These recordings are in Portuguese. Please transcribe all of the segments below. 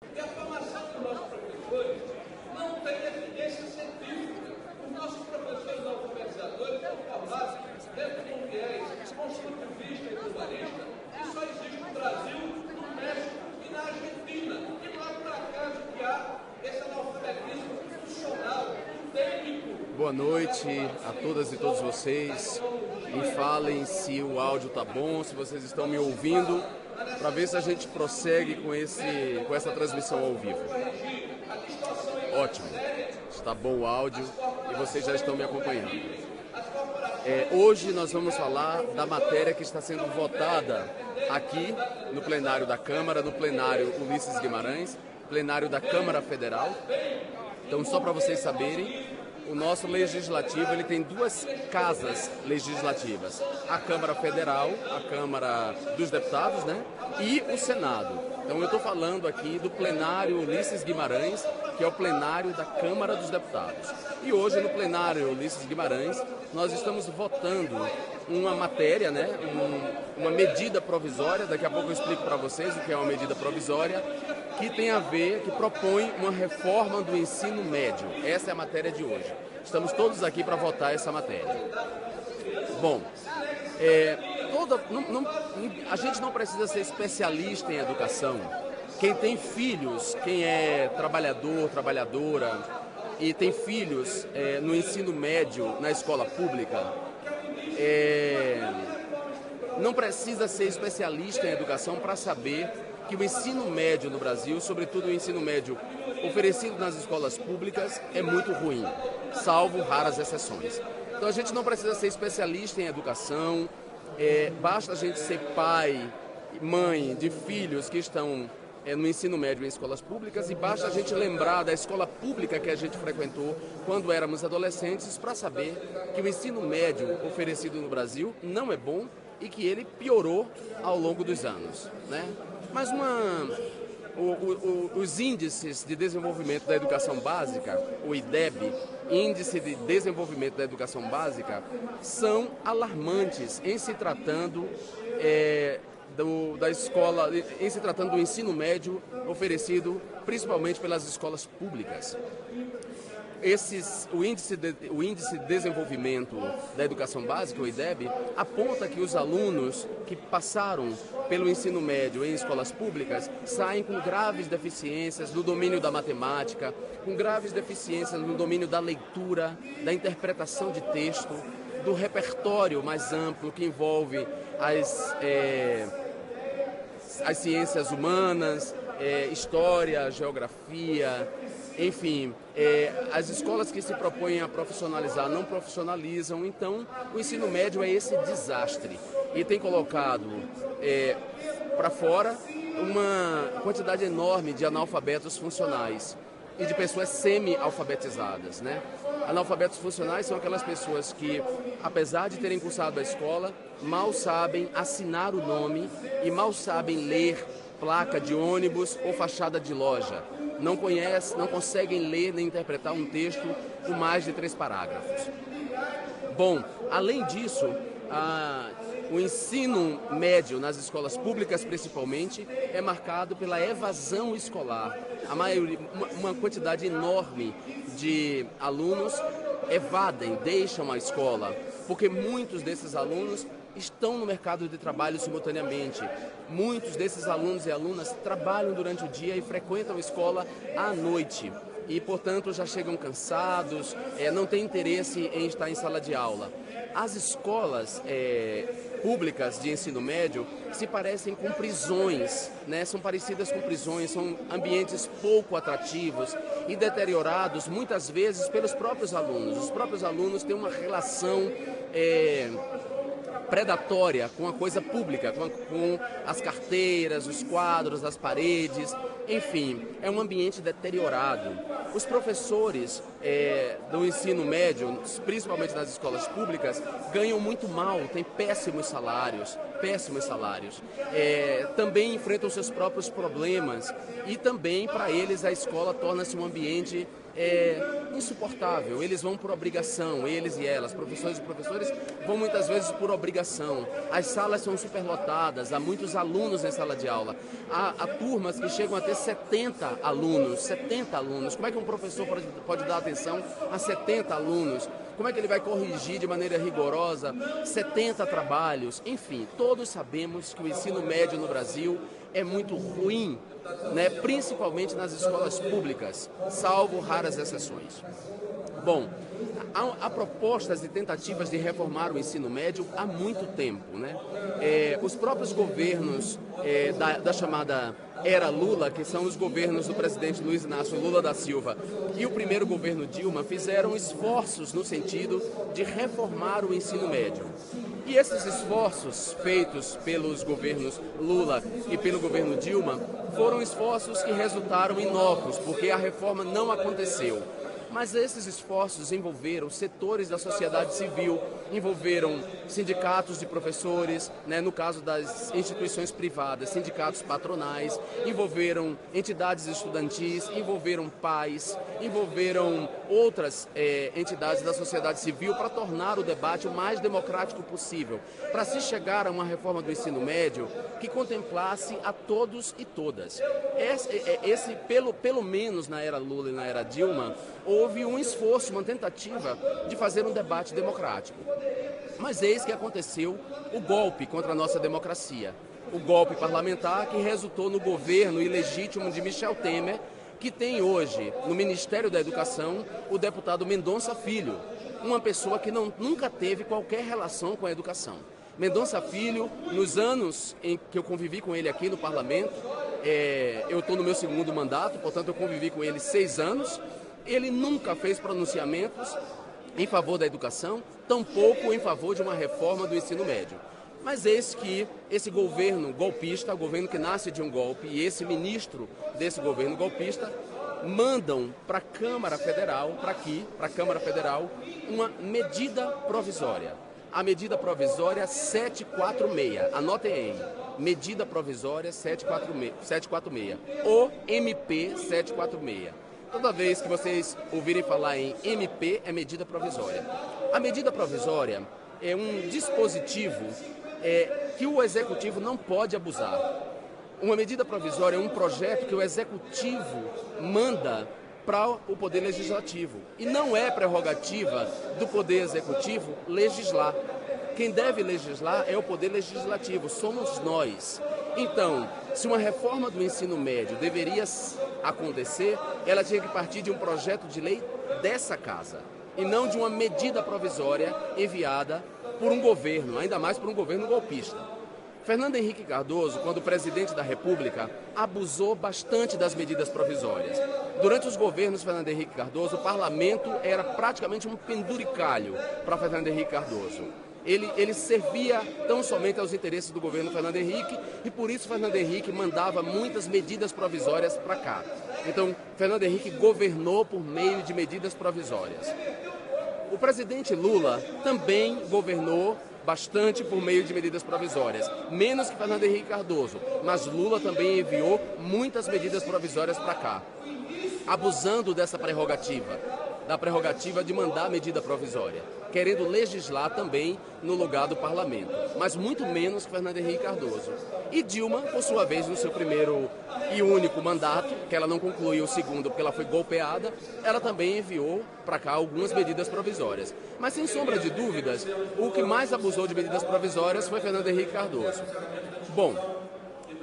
E a formação dos nossos professores não tem evidência científica. Os nossos professores alfabetizadores são formados dentro de um viés construtivista e globalista que só existe no Brasil, no México e na Argentina. E não é por acaso que há esse analfabetismo institucional, técnico. Boa noite a todas e todos vocês. Me falem se o áudio tá bom, se vocês estão me ouvindo, para ver se a gente prossegue com essa transmissão ao vivo. Ótimo, está bom o áudio e vocês já estão me acompanhando. Hoje nós vamos falar da matéria que está sendo votada aqui no plenário da Câmara, no plenário Ulisses Guimarães, plenário da Câmara Federal. Então, só para vocês saberem, o nosso legislativo ele tem duas casas legislativas, a Câmara Federal, a Câmara dos Deputados, né, e o Senado. Então eu estou falando aqui do plenário Ulisses Guimarães, que é o plenário da Câmara dos Deputados. E hoje no plenário Ulisses Guimarães nós estamos votando uma matéria, né, uma medida provisória, daqui a pouco eu explico para vocês o que é uma medida provisória, que tem a ver, que propõe uma reforma do ensino médio. Essa é a matéria de hoje. Estamos todos aqui para votar essa matéria. Bom, a gente não precisa ser especialista em educação. Quem tem filhos, quem é trabalhador, trabalhadora e tem filhos no ensino médio, na escola pública, não precisa ser especialista em educação para saber que o ensino médio no Brasil, sobretudo o ensino médio oferecido nas escolas públicas, é muito ruim, salvo raras exceções. Então a gente não precisa ser especialista em educação, basta a gente ser pai e mãe de filhos que estão no ensino médio em escolas públicas e basta a gente lembrar da escola pública que a gente frequentou quando éramos adolescentes para saber que o ensino médio oferecido no Brasil não é bom e que ele piorou ao longo dos anos, né? Mas os índices de desenvolvimento da educação básica, o IDEB, Índice de Desenvolvimento da Educação Básica, são alarmantes em se tratando da escola, em se tratando do ensino médio oferecido principalmente pelas escolas públicas. O índice de desenvolvimento da educação básica, o IDEB, aponta que os alunos que passaram pelo ensino médio em escolas públicas saem com graves deficiências no domínio da matemática, com graves deficiências no domínio da leitura, da interpretação de texto, do repertório mais amplo que envolve as ciências humanas, história, geografia. Enfim, as escolas que se propõem a profissionalizar não profissionalizam, então o ensino médio é esse desastre e tem colocado para fora uma quantidade enorme de analfabetos funcionais e de pessoas semi-alfabetizadas, né? Analfabetos funcionais são aquelas pessoas que, apesar de terem cursado a escola, mal sabem assinar o nome e mal sabem ler placa de ônibus ou fachada de loja. Não conseguem ler nem interpretar um texto com mais de 3 parágrafos. Bom, além disso, o ensino médio nas escolas públicas, principalmente, é marcado pela evasão escolar. A maioria, uma quantidade enorme de alunos evadem, deixam a escola, porque muitos desses alunos estão no mercado de trabalho simultaneamente. Muitos desses alunos e alunas trabalham durante o dia e frequentam a escola à noite e, portanto, já chegam cansados, não têm interesse em estar em sala de aula. As escolas públicas de ensino médio se parecem com prisões, né? São parecidas com prisões, são ambientes pouco atrativos e deteriorados muitas vezes pelos próprios alunos. Os próprios alunos têm uma relação predatória com a coisa pública, com as carteiras, os quadros, as paredes, enfim, é um ambiente deteriorado. Os professores do ensino médio, principalmente nas escolas públicas, ganham muito mal, têm péssimos salários, também enfrentam seus próprios problemas e também para eles a escola torna-se um ambiente insuportável. Eles vão por obrigação, eles e elas, professores e professores, vão muitas vezes por obrigação. As salas são superlotadas, há muitos alunos em sala de aula. Há turmas que chegam a ter 70 alunos, 70 alunos. Como é que um professor pode dar atenção a 70 alunos? Como é que ele vai corrigir de maneira rigorosa 70 trabalhos? Enfim, todos sabemos que o ensino médio no Brasil é muito ruim, né? Principalmente nas escolas públicas, salvo raras exceções. Bom, há propostas e tentativas de reformar o ensino médio há muito tempo, né? Os próprios governos da chamada era Lula, que são os governos do presidente Luiz Inácio Lula da Silva, e o primeiro governo Dilma fizeram esforços no sentido de reformar o ensino médio. E esses esforços feitos pelos governos Lula e pelo governo Dilma foram esforços que resultaram inócuos, porque a reforma não aconteceu. Mas esses esforços envolveram setores da sociedade civil, envolveram sindicatos de professores, né, no caso das instituições privadas, sindicatos patronais, envolveram entidades estudantis, envolveram pais, envolveram outras entidades da sociedade civil para tornar o debate o mais democrático possível, para se chegar a uma reforma do ensino médio que contemplasse a todos e todas. Pelo menos na era Lula e na era Dilma, houve um esforço, uma tentativa de fazer um debate democrático. Mas eis que aconteceu o golpe contra a nossa democracia. O golpe parlamentar que resultou no governo ilegítimo de Michel Temer, que tem hoje no Ministério da Educação o deputado Mendonça Filho, uma pessoa que nunca teve qualquer relação com a educação. Mendonça Filho, nos anos em que eu convivi com ele aqui no parlamento, eu estou no meu segundo mandato, portanto eu convivi com ele 6 anos, ele nunca fez pronunciamentos em favor da educação, tampouco em favor de uma reforma do ensino médio. Mas eis que esse governo golpista, o governo que nasce de um golpe, e esse ministro desse governo golpista, mandam para a Câmara Federal, para a Câmara Federal, uma medida provisória. A medida provisória 746, anotem aí, medida provisória 746, ou MP 746. Toda vez que vocês ouvirem falar em MP, é medida provisória. A medida provisória é um dispositivo que o Executivo não pode abusar. Uma medida provisória é um projeto que o Executivo manda para o Poder Legislativo. E não é prerrogativa do Poder Executivo legislar. Quem deve legislar é o Poder Legislativo, somos nós. Então, se uma reforma do ensino médio deveria acontecer, ela tinha que partir de um projeto de lei dessa casa, e não de uma medida provisória enviada por um governo, ainda mais por um governo golpista. Fernando Henrique Cardoso, quando presidente da República, abusou bastante das medidas provisórias. Durante os governos de Fernando Henrique Cardoso, o parlamento era praticamente um penduricalho para Fernando Henrique Cardoso. Ele servia tão somente aos interesses do governo Fernando Henrique, e por isso Fernando Henrique mandava muitas medidas provisórias para cá. Então, Fernando Henrique governou por meio de medidas provisórias. O presidente Lula também governou bastante por meio de medidas provisórias, menos que Fernando Henrique Cardoso, mas Lula também enviou muitas medidas provisórias para cá, abusando dessa prerrogativa, da prerrogativa de mandar medida provisória, querendo legislar também no lugar do parlamento, mas muito menos que Fernando Henrique Cardoso. E Dilma, por sua vez, no seu primeiro e único mandato, que ela não concluiu o segundo porque ela foi golpeada, ela também enviou para cá algumas medidas provisórias. Mas, sem sombra de dúvidas, o que mais abusou de medidas provisórias foi Fernando Henrique Cardoso. Bom,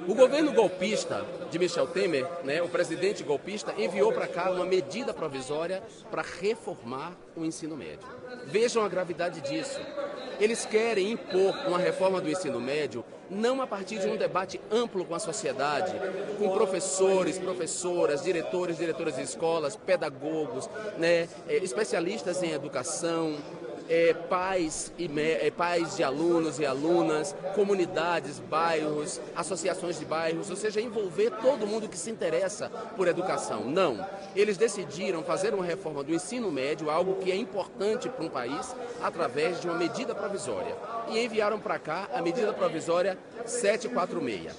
o governo golpista de Michel Temer, né, o presidente golpista, enviou para cá uma medida provisória para reformar o ensino médio. Vejam a gravidade disso. Eles querem impor uma reforma do ensino médio não a partir de um debate amplo com a sociedade, com professores, professoras, diretoras de escolas, pedagogos, né, especialistas em educação, pais de alunos e alunas, comunidades, bairros, associações de bairros, ou seja, envolver todo mundo que se interessa por educação. Não. Eles decidiram fazer uma reforma do ensino médio, algo que é importante para um país, através de uma medida provisória. E enviaram para cá a medida provisória 746.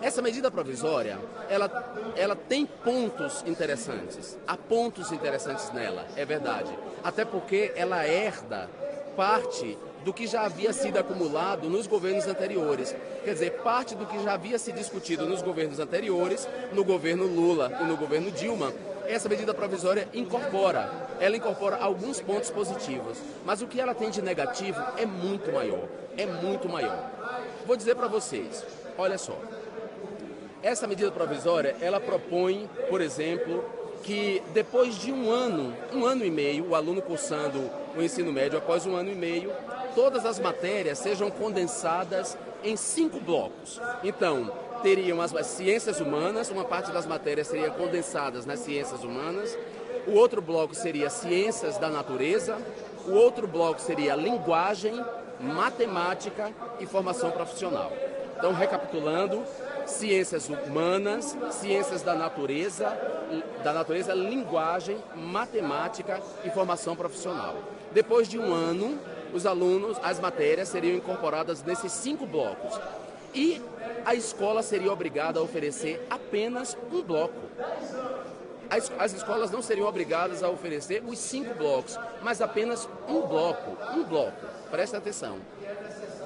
Essa medida provisória, ela tem pontos interessantes. Há pontos interessantes nela, é verdade. Até porque ela herda parte do que já havia sido acumulado nos governos anteriores. Quer dizer, parte do que já havia se discutido nos governos anteriores, no governo Lula e no governo Dilma, essa medida provisória incorpora. Ela incorpora alguns pontos positivos, mas o que ela tem de negativo é muito maior. É muito maior. Vou dizer para vocês, olha só. Essa medida provisória, ela propõe, por exemplo, que depois de um ano e meio, o aluno cursando o ensino médio, após um ano e meio, todas as matérias sejam condensadas em 5 blocos. Então, teriam as ciências humanas, uma parte das matérias seria condensadas nas ciências humanas, o outro bloco seria ciências da natureza, o outro bloco seria linguagem, matemática e formação profissional. Então, recapitulando, ciências humanas, ciências da natureza, linguagem, matemática e formação profissional. Depois de um ano, os alunos, as matérias seriam incorporadas nesses 5 blocos. E a escola seria obrigada a oferecer apenas um bloco. As escolas não seriam obrigadas a oferecer os 5 blocos, mas apenas um bloco. Presta atenção.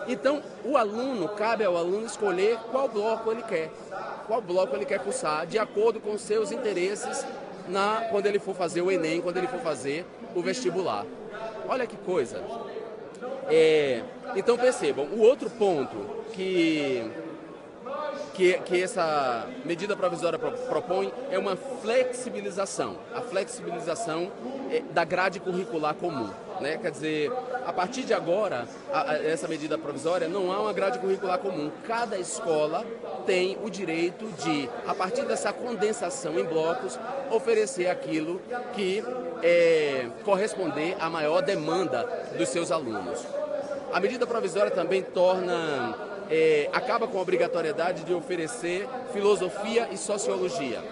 Então, cabe ao aluno escolher qual bloco ele quer cursar, de acordo com seus interesses quando ele for fazer o Enem, quando ele for fazer o vestibular. Olha que coisa. Então, percebam, o outro ponto que essa medida provisória propõe é uma flexibilização, a flexibilização da grade curricular comum. Né? Quer dizer, a partir de agora, essa medida provisória não há uma grade curricular comum. Cada escola tem o direito de, a partir dessa condensação em blocos, oferecer aquilo que corresponder à maior demanda dos seus alunos. A medida provisória também acaba com a obrigatoriedade de oferecer filosofia e sociologia.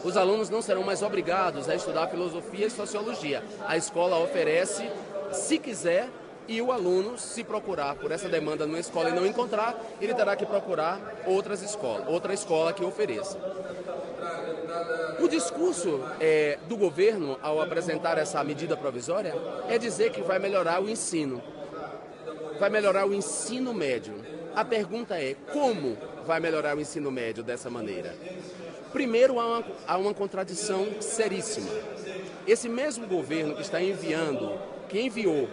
Os alunos não serão mais obrigados a estudar filosofia e sociologia. A escola oferece, se quiser, e o aluno, se procurar por essa demanda numa escola e não encontrar, ele terá que procurar outra escola que ofereça. O discurso do governo, ao apresentar essa medida provisória, é dizer que vai melhorar o ensino. Vai melhorar o ensino médio. A pergunta é, como vai melhorar o ensino médio dessa maneira? Primeiro, há uma contradição seríssima. Esse mesmo governo que enviou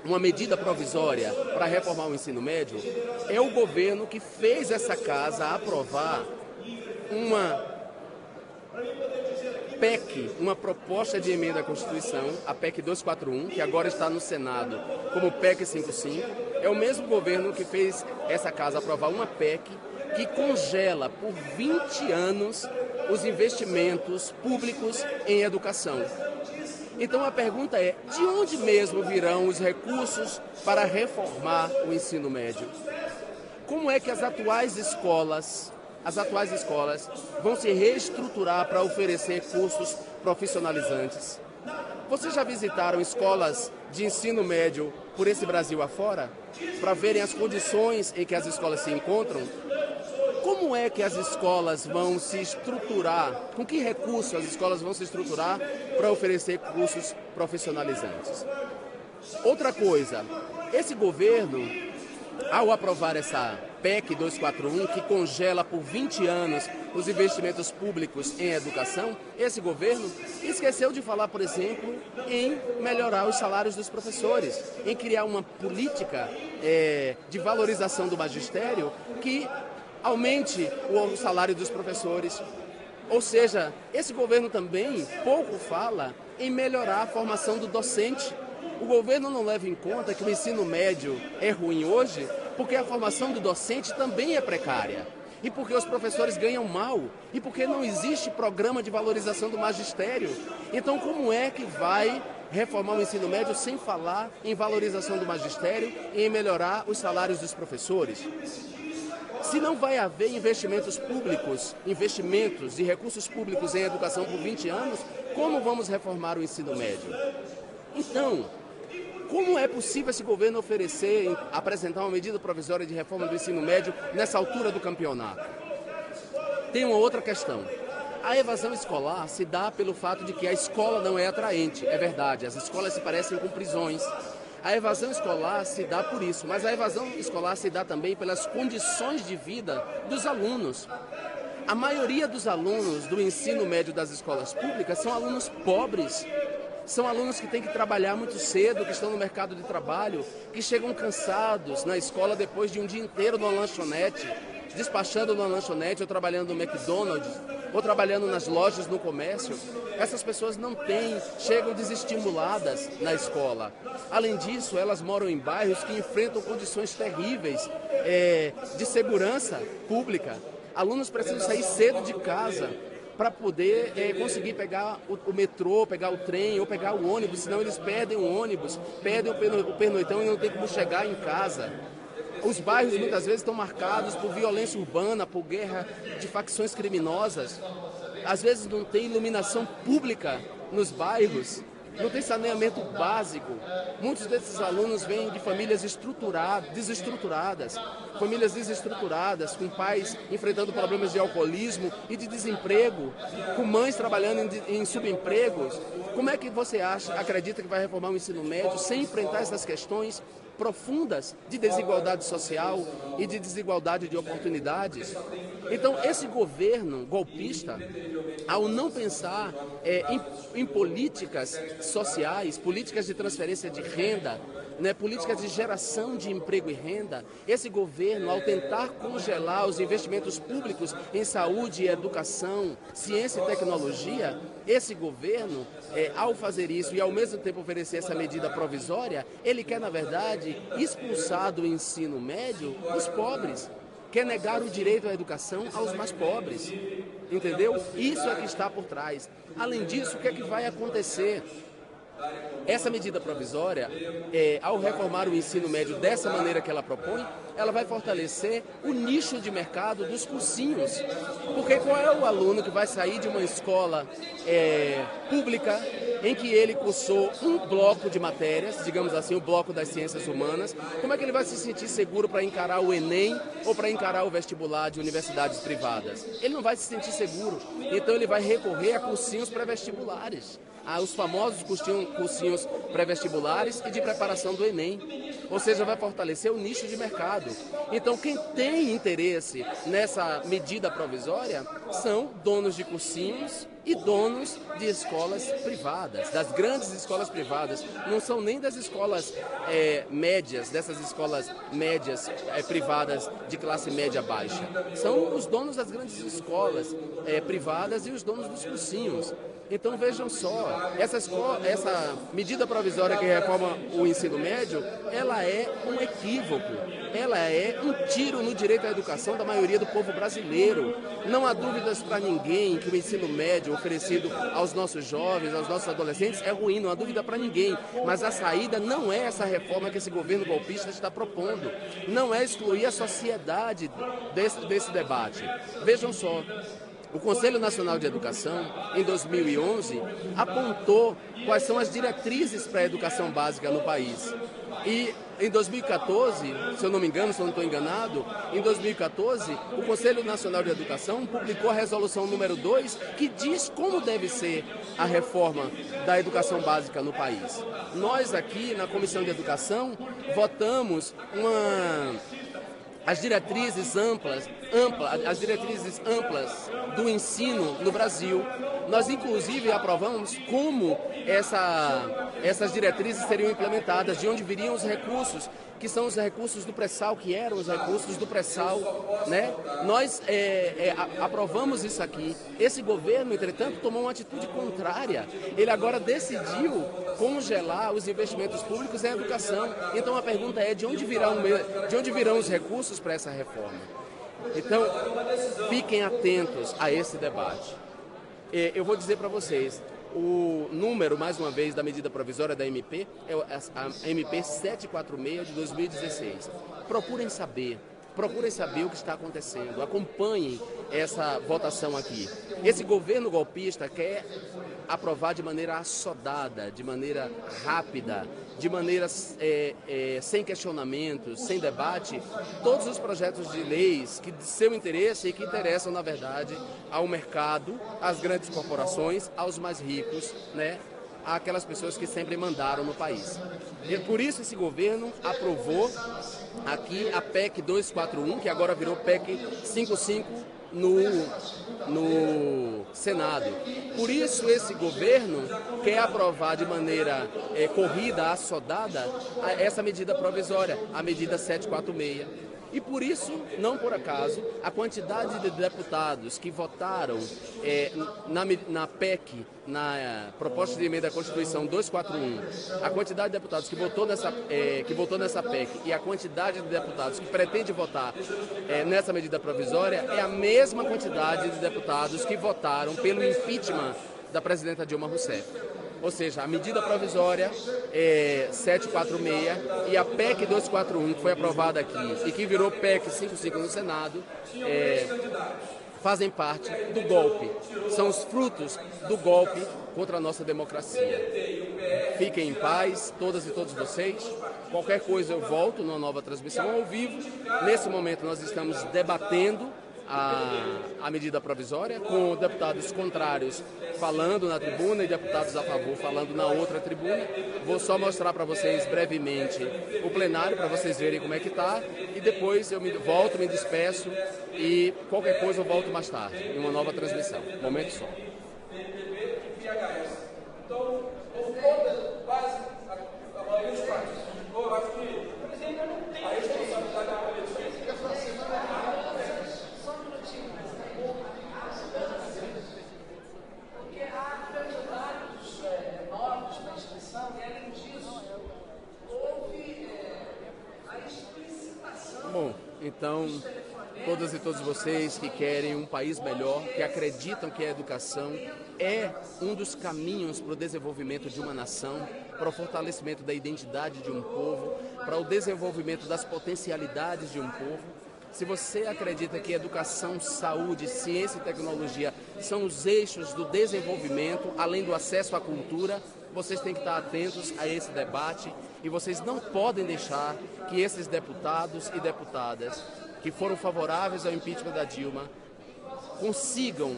uma medida provisória para reformar o ensino médio, é o governo que fez essa casa aprovar uma PEC, uma proposta de emenda à Constituição, a PEC 241, que agora está no Senado como PEC 55. É o mesmo governo que fez essa casa aprovar uma PEC que congela por 20 anos os investimentos públicos em educação. Então a pergunta é, de onde mesmo virão os recursos para reformar o ensino médio? Como é que as atuais escolas vão se reestruturar para oferecer cursos profissionalizantes? Vocês já visitaram escolas de ensino médio por esse Brasil afora, para verem as condições em que as escolas se encontram? Como é que as escolas vão se estruturar, com que recursos as escolas vão se estruturar para oferecer cursos profissionalizantes? Outra coisa, esse governo, ao aprovar essa PEC 241, que congela por 20 anos os investimentos públicos em educação, esse governo esqueceu de falar, por exemplo, em melhorar os salários dos professores, em criar uma política de valorização do magistério que aumente o salário dos professores. Ou seja, esse governo também pouco fala em melhorar a formação do docente. O governo não leva em conta que o ensino médio é ruim hoje porque a formação do docente também é precária. E porque os professores ganham mal. E porque não existe programa de valorização do magistério. Então, como é que vai reformar o ensino médio sem falar em valorização do magistério e em melhorar os salários dos professores? Se não vai haver investimentos públicos, investimentos de recursos públicos em educação por 20 anos, como vamos reformar o ensino médio? Então, como é possível esse governo apresentar uma medida provisória de reforma do ensino médio nessa altura do campeonato? Tem uma outra questão. A evasão escolar se dá pelo fato de que a escola não é atraente. É verdade, as escolas se parecem com prisões. A evasão escolar se dá por isso, mas a evasão escolar se dá também pelas condições de vida dos alunos. A maioria dos alunos do ensino médio das escolas públicas são alunos pobres. São alunos que têm que trabalhar muito cedo, que estão no mercado de trabalho, que chegam cansados na escola depois de um dia inteiro numa lanchonete, despachando numa lanchonete ou trabalhando no McDonald's, ou trabalhando nas lojas, no comércio. Essas pessoas chegam desestimuladas na escola. Além disso, elas moram em bairros que enfrentam condições terríveis de segurança pública. Alunos precisam sair cedo de casa para poder conseguir pegar o metrô, pegar o trem ou pegar o ônibus, senão eles perdem o ônibus, perdem o pernoitão e não tem como chegar em casa. Os bairros muitas vezes estão marcados por violência urbana, por guerra de facções criminosas. Às vezes não tem iluminação pública nos bairros, não tem saneamento básico. Muitos desses alunos vêm de famílias desestruturadas, com pais enfrentando problemas de alcoolismo e de desemprego, com mães trabalhando em subempregos. Como é que você acredita que vai reformar o ensino médio sem enfrentar essas questões profundas de desigualdade social e de desigualdade de oportunidades? Então, esse governo golpista, ao não pensar em políticas sociais, políticas de transferência de renda, políticas de geração de emprego e renda, esse governo, ao tentar congelar os investimentos públicos em saúde e educação, ciência e tecnologia, esse governo, ao fazer isso e ao mesmo tempo oferecer essa medida provisória, ele quer, na verdade, expulsar do ensino médio os pobres. Quer negar o direito à educação aos mais pobres, entendeu? Isso é que está por trás. Além disso, o que é que vai acontecer? Essa medida provisória, ao reformar o ensino médio dessa maneira que ela propõe, ela vai fortalecer o nicho de mercado dos cursinhos. Porque qual é o aluno que vai sair de uma escola pública em que ele cursou um bloco de matérias, digamos assim, o bloco das ciências humanas, como é que ele vai se sentir seguro para encarar o Enem ou para encarar o vestibular de universidades privadas? Ele não vai se sentir seguro, então ele vai recorrer a cursinhos pré-vestibulares, aos famosos cursinhos pré-vestibulares e de preparação do Enem. Ou seja, vai fortalecer o nicho de mercado. Então, quem tem interesse nessa medida provisória são donos de cursinhos e donos de escolas privadas, das grandes escolas privadas. Não são nem das escolas médias, dessas escolas médias privadas de classe média baixa. São os donos das grandes escolas privadas e os donos dos cursinhos. Então vejam só, essa medida provisória que reforma o ensino médio, ela é um equívoco, ela é um tiro no direito à educação da maioria do povo brasileiro. Não há dúvidas para ninguém que o ensino médio oferecido aos nossos jovens, aos nossos adolescentes é ruim, não há dúvida para ninguém. Mas a saída não é essa reforma que esse governo golpista está propondo, não é excluir a sociedade desse debate. Vejam só. O Conselho Nacional de Educação, em 2011, apontou quais são as diretrizes para a educação básica no país. E em 2014, se eu não me engano, se eu não estou enganado, em 2014, o Conselho Nacional de Educação publicou a resolução número 2, que diz como deve ser a reforma da educação básica no país. Nós aqui, na Comissão de Educação, votamos as diretrizes amplas do ensino no Brasil. Nós, inclusive, aprovamos como essas diretrizes seriam implementadas, de onde viriam os recursos, que são os recursos do pré-sal, que eram os recursos do pré-sal, né? Nós aprovamos isso aqui. Esse governo, entretanto, tomou uma atitude contrária. Ele agora decidiu congelar os investimentos públicos em educação. Então a pergunta é, de onde virão os recursos para essa reforma? Então, fiquem atentos a esse debate. Eu vou dizer para vocês, o número, mais uma vez, da medida provisória da MP é a MP 746 de 2016. Procurem saber o que está acontecendo, acompanhem essa votação aqui. Esse governo golpista quer aprovar de maneira assodada, de maneira rápida, de maneira sem questionamentos, sem debate, todos os projetos de leis que de seu interesse e que interessam, na verdade, ao mercado, às grandes corporações, aos mais ricos, né? àquelas pessoas que sempre mandaram no país. E por isso esse governo aprovou aqui a PEC 241, que agora virou PEC 55 no Senado. Por isso esse governo quer aprovar de maneira corrida, assodada, essa medida provisória, a medida 746. E por isso, não por acaso, a quantidade de deputados que votaram na PEC, na proposta de emenda à Constituição 241, a quantidade de deputados que votou nessa PEC e a quantidade de deputados que pretende votar nessa medida provisória é a mesma quantidade de deputados que votaram pelo impeachment da presidenta Dilma Rousseff. Ou seja, a medida provisória 746 e a PEC 241, que foi aprovada aqui e que virou PEC 55 no Senado, fazem parte do golpe. São os frutos do golpe contra a nossa democracia. Fiquem em paz, todas e todos vocês. Qualquer coisa eu volto numa nova transmissão ao vivo. Nesse momento nós estamos debatendo a medida provisória, com deputados contrários falando na tribuna e deputados a favor falando na outra tribuna. Vou só mostrar para vocês brevemente o plenário, para vocês verem como é que está, e depois eu volto, me despeço, e qualquer coisa eu volto mais tarde, em uma nova transmissão. Momento só. Então, quase a maioria dos partidos, eu acho que a responsabilidade da política. Porque há candidatos novos na inscrição e, além disso, houve a explicitação. Bom, então, todas e todos vocês que querem um país melhor, que acreditam que a educação é um dos caminhos para o desenvolvimento de uma nação, para o fortalecimento da identidade de um povo, para o desenvolvimento das potencialidades de um povo. Se você acredita que educação, saúde, ciência e tecnologia são os eixos do desenvolvimento, além do acesso à cultura, vocês têm que estar atentos a esse debate e vocês não podem deixar que esses deputados e deputadas que foram favoráveis ao impeachment da Dilma consigam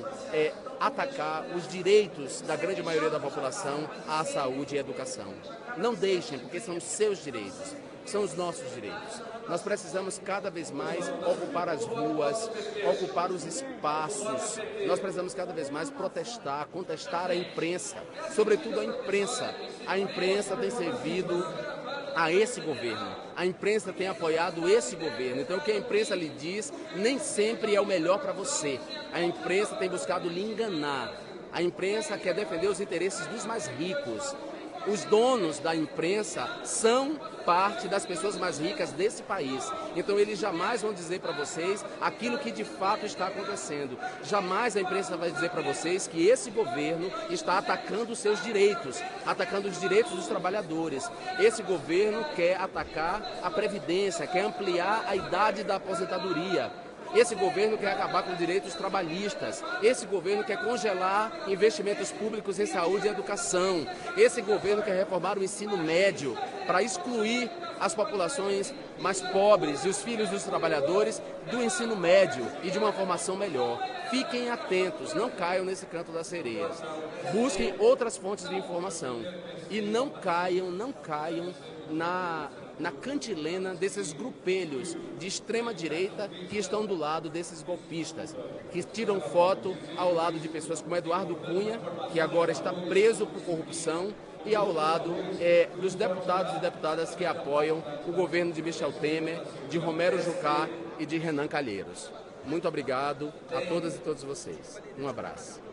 atacar os direitos da grande maioria da população à saúde e à educação. Não deixem, porque são os seus direitos, são os nossos direitos. Nós precisamos cada vez mais ocupar as ruas, ocupar os espaços. Nós precisamos cada vez mais protestar, contestar a imprensa, sobretudo a imprensa. A imprensa tem servido a esse governo. A imprensa tem apoiado esse governo. Então, o que a imprensa lhe diz nem sempre é o melhor para você. A imprensa tem buscado lhe enganar. A imprensa quer defender os interesses dos mais ricos. Os donos da imprensa são parte das pessoas mais ricas desse país. Então eles jamais vão dizer para vocês aquilo que de fato está acontecendo. Jamais a imprensa vai dizer para vocês que esse governo está atacando os seus direitos, atacando os direitos dos trabalhadores. Esse governo quer atacar a Previdência, quer ampliar a idade da aposentadoria. Esse governo quer acabar com direitos trabalhistas. Esse governo quer congelar investimentos públicos em saúde e educação. Esse governo quer reformar o ensino médio para excluir as populações mais pobres e os filhos dos trabalhadores do ensino médio e de uma formação melhor. Fiquem atentos, não caiam nesse canto das sereias. Busquem outras fontes de informação e não caiam na cantilena desses grupelhos de extrema-direita que estão do lado desses golpistas, que tiram foto ao lado de pessoas como Eduardo Cunha, que agora está preso por corrupção, e ao lado dos deputados e deputadas que apoiam o governo de Michel Temer, de Romero Jucá e de Renan Calheiros. Muito obrigado a todas e todos vocês. Um abraço.